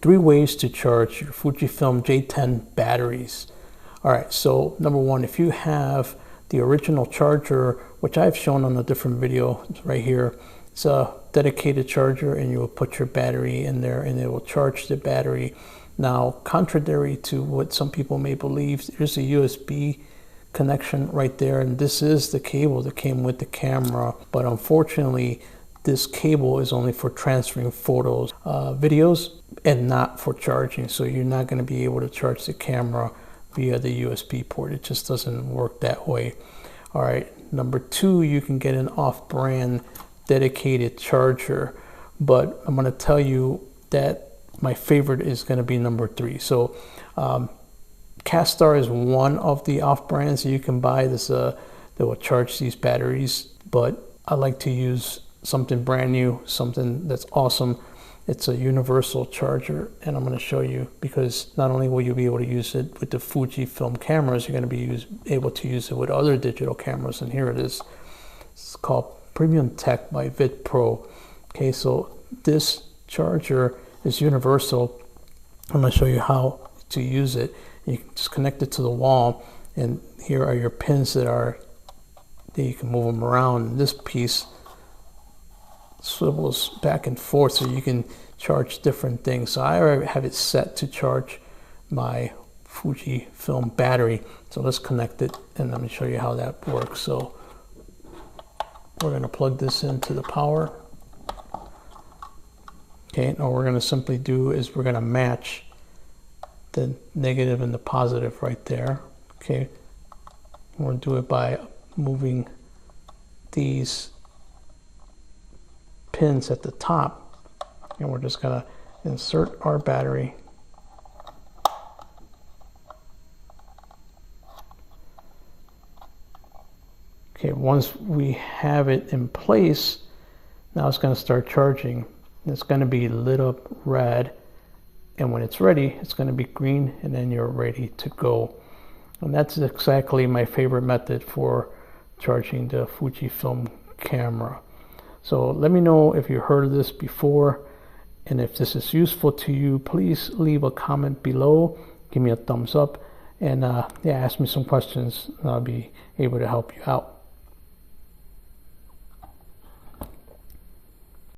3 ways to charge your Fujifilm J10 batteries. Alright, so number 1, if you have the original charger, which I've shown on a different video right here, it's a dedicated charger and you will put your battery in there and it will charge the battery. Now, contrary to what some people may believe, there's a USB connection right there, and this is the cable that came with the camera, but unfortunately this cable is only for transferring photos, videos, and not for charging. So you're not going to be able to charge the camera via the USB port. It just doesn't work that way. All right, number 2, you can get an off-brand dedicated charger, but I'm going to tell you that my favorite is going to be number 3. So Castar is one of the off-brands you can buy this that will charge these batteries, but I like to use something brand new, something that's awesome. It's a universal charger, and I'm going to show you, because not only will you be able to use it with the Fujifilm cameras, you're going to be able to use it with other digital cameras, and here it is. It's called Premium Tech by Vidpro. Okay, so this charger is universal. I'm going to show you how to use it. You can just connect it to the wall, and here are your pins that you can move them around. This piece swivels back and forth so you can charge different things. So I already have it set to charge my Fujifilm battery. So let's connect it and let me show you how that works. So we're going to plug this into the power. Okay, now what we're going to simply do is we're going to match the negative and the positive right there. Okay, we'll do it by moving these pins at the top, and we're just going to insert our battery. Okay, once we have it in place, now it's going to start charging. It's going to be lit up red, and when it's ready, it's going to be green, and then you're ready to go. And that's exactly my favorite method for charging the Fujifilm camera. So let me know if you heard of this before, and if this is useful to you, please leave a comment below, give me a thumbs up, and yeah, ask me some questions and I'll be able to help you out.